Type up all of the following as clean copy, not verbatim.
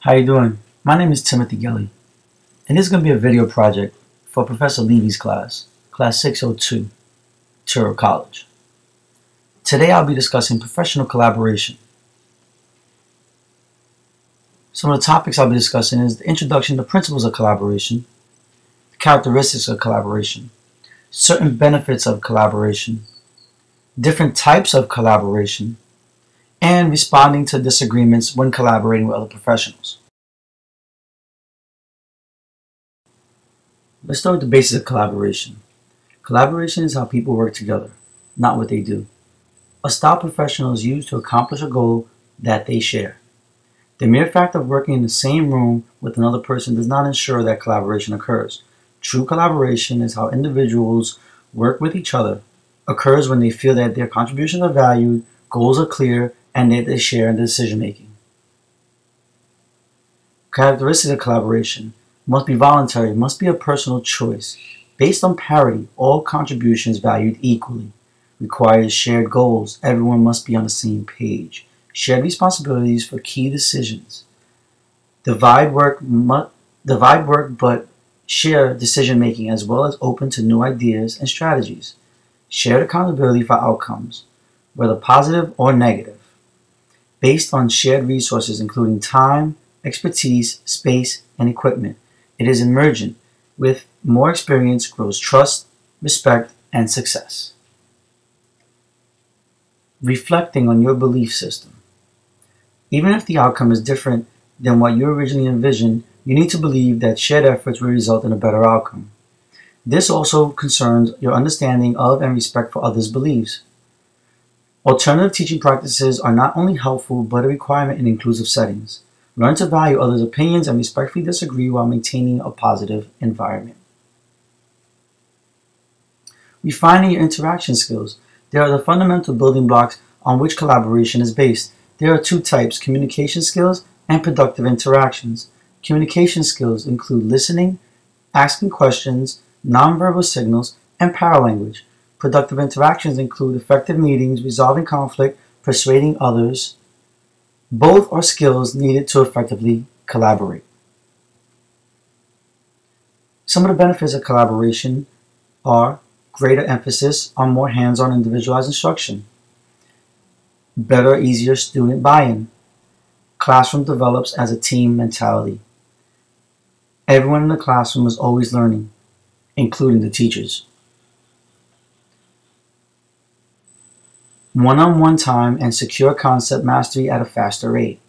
How you doing? My name is Timothy Gelly, and this is going to be a video project for Professor Levy's class, Class 602, Touro College. Today I'll be discussing professional collaboration. Some of the topics I'll be discussing is the introduction to principles of collaboration, the characteristics of collaboration, certain benefits of collaboration, different types of collaboration, and responding to disagreements when collaborating with other professionals. Let's start with the basics of collaboration. Collaboration is how people work together, not what they do. A style professional is used to accomplish a goal that they share. The mere fact of working in the same room with another person does not ensure that collaboration occurs. True collaboration is how individuals work with each other, occurs when they feel that their contributions are valued, goals are clear, and that they share in decision making. Characteristics of collaboration must be voluntary, must be a personal choice. Based on parity, all contributions valued equally. Requires shared goals, everyone must be on the same page. Shared responsibilities for key decisions. Divide work but share decision making as well as open to new ideas and strategies. Shared accountability for outcomes, whether positive or negative. Based on shared resources including time, expertise, space, and equipment. It is emergent. With more experience grows trust, respect, and success. Reflecting on your belief system. Even if the outcome is different than what you originally envisioned, you need to believe that shared efforts will result in a better outcome. This also concerns your understanding of and respect for others' beliefs. Alternative teaching practices are not only helpful but a requirement in inclusive settings. Learn to value others' opinions and respectfully disagree while maintaining a positive environment. Refining your interaction skills. They are the fundamental building blocks on which collaboration is based. There are two types, communication skills and productive interactions. Communication skills include listening, asking questions, nonverbal signals, and paralanguage. Productive interactions include effective meetings, resolving conflict, persuading others. Both are skills needed to effectively collaborate. Some of the benefits of collaboration are greater emphasis on more hands-on individualized instruction, better, easier student buy-in, classroom develops as a team mentality. Everyone in the classroom is always learning, including the teachers. One-on-one time and secure concept mastery at a faster rate.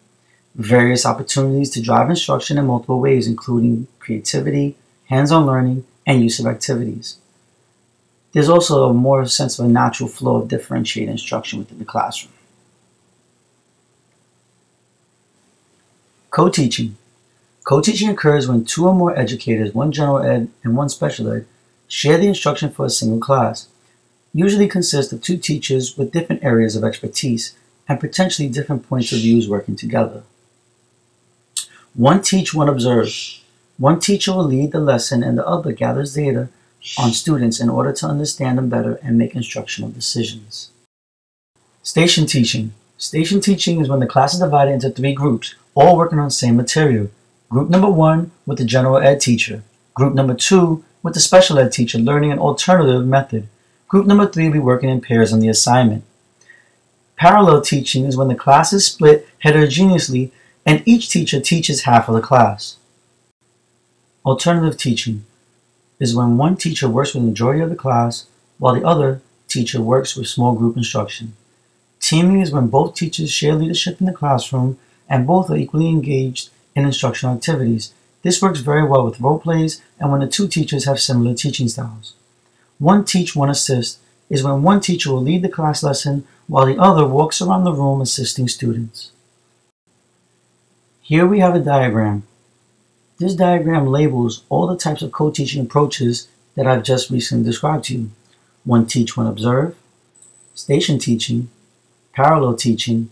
Various opportunities to drive instruction in multiple ways, including creativity, hands-on learning, and use of activities. There's also a more sense of a natural flow of differentiated instruction within the classroom. Co-teaching. Co-teaching occurs when two or more educators, one general ed and one special ed, share the instruction for a single class. Usually consists of two teachers with different areas of expertise and potentially different points of views working together. One teach, one observe. One teacher will lead the lesson and the other gathers data on students in order to understand them better and make instructional decisions. Station teaching. Station teaching is when the class is divided into three groups, all working on the same material. Group number 1 with the general ed teacher. Group number 2 with the special ed teacher learning an alternative method. Group number 3 will be working in pairs on the assignment. Parallel teaching is when the class is split heterogeneously and each teacher teaches half of the class. Alternative teaching is when one teacher works with the majority of the class while the other teacher works with small group instruction. Teaming is when both teachers share leadership in the classroom and both are equally engaged in instructional activities. This works very well with role plays and when the two teachers have similar teaching styles. One teach, one assist is when one teacher will lead the class lesson while the other walks around the room assisting students. Here we have a diagram. This diagram labels all the types of co-teaching approaches that I've just recently described to you. One teach, one observe, station teaching, parallel teaching,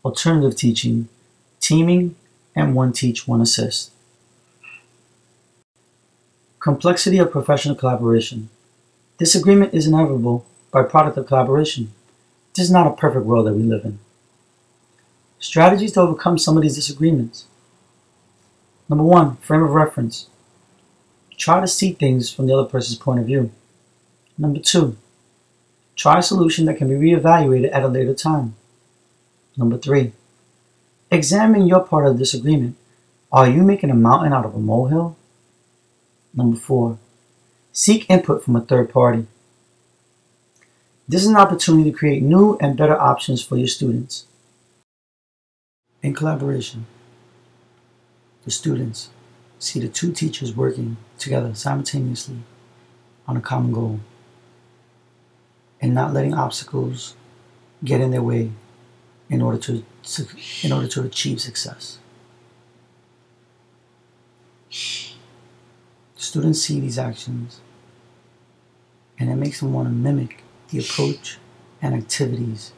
alternative teaching, teaming, and one teach, one assist. Complexity of professional collaboration. Disagreement is inevitable by product of collaboration. This is not a perfect world that we live in. Strategies to overcome some of these disagreements. Number one, frame of reference. Try to see things from the other person's point of view. Number two, try a solution that can be reevaluated at a later time. Number three, examine your part of the disagreement. Are you making a mountain out of a molehill? Number four, seek input from a third party. This is an opportunity to create new and better options for your students. In collaboration, the students see the two teachers working together simultaneously on a common goal and not letting obstacles get in their way in order to achieve success. Students see these actions and it makes them want to mimic the approach and activities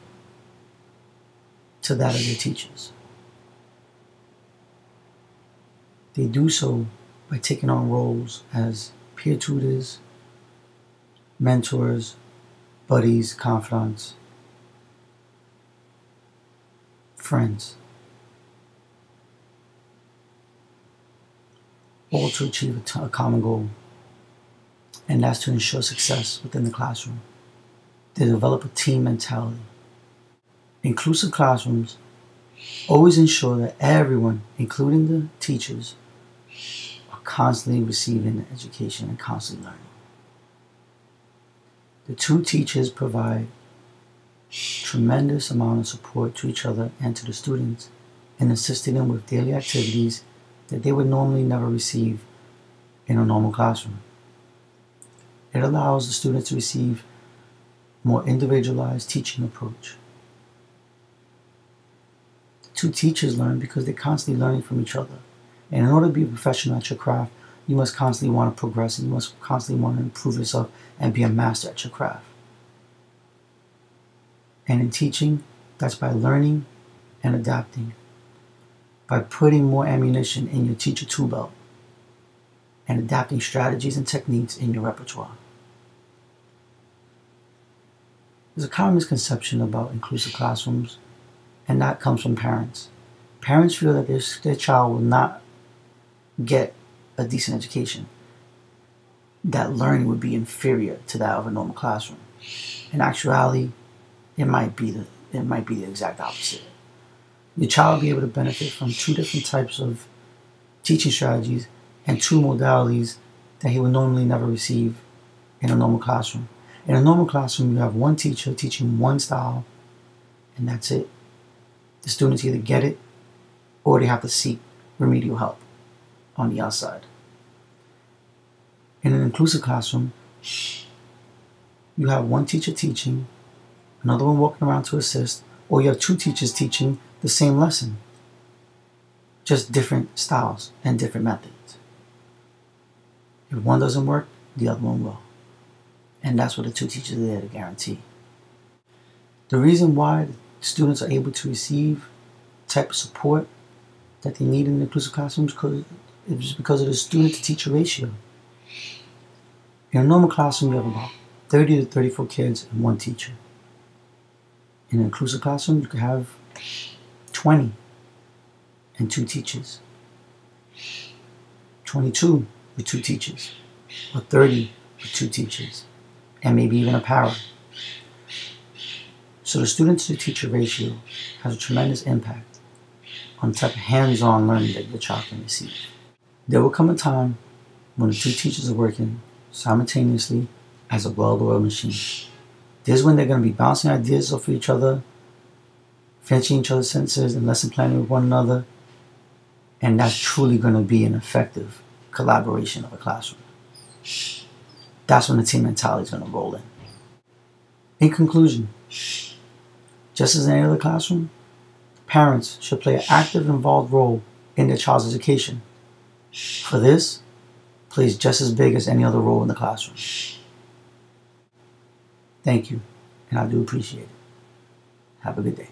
to that of their teachers. They do so by taking on roles as peer tutors, mentors, buddies, confidants, friends, all to achieve a common goal, and that's to ensure success within the classroom. They develop a team mentality. Inclusive classrooms always ensure that everyone, including the teachers, are constantly receiving education and constantly learning. The two teachers provide tremendous amount of support to each other and to the students in assisting them with daily activities that they would normally never receive in a normal classroom. It allows the students to receive more individualized teaching approach. The two teachers learn because they're constantly learning from each other. And in order to be a professional at your craft, you must constantly want to progress and you must constantly want to improve yourself and be a master at your craft. And in teaching, that's by learning and adapting, by putting more ammunition in your teacher tool belt and adapting strategies and techniques in your repertoire. There's a common misconception about inclusive classrooms, and that comes from parents. Parents feel that their child will not get a decent education, that learning would be inferior to that of a normal classroom. In actuality, it might be the exact opposite. Your child will be able to benefit from two different types of teaching strategies and two modalities that he would normally never receive in a normal classroom. In a normal classroom, you have one teacher teaching one style, and that's it. The students either get it or they have to seek remedial help on the outside. In an inclusive classroom, you have one teacher teaching, another one walking around to assist, or you have two teachers teaching the same lesson, just different styles and different methods. If one doesn't work, the other one will. And that's what the two teachers are there to guarantee. The reason why students are able to receive the type of support that they need in inclusive classrooms is because of the student-to-teacher ratio. In a normal classroom, you have about 30 to 34 kids and one teacher. In an inclusive classroom, you could have 20 and two teachers, 22 with two teachers, or 30 with two teachers, and maybe even a para. So the student-to-teacher ratio has a tremendous impact on the type of hands-on learning that your child can receive. There will come a time when the two teachers are working simultaneously as a well-oiled machine. This is when they're going to be bouncing ideas off of each other, finishing each other's sentences and lesson planning with one another, and that's truly going to be an effective collaboration of a classroom. That's when the team mentality is going to roll in. In conclusion, just as in any other classroom, parents should play an active and involved role in their child's education. For this, plays just as big as any other role in the classroom. Thank you, and I do appreciate it. Have a good day.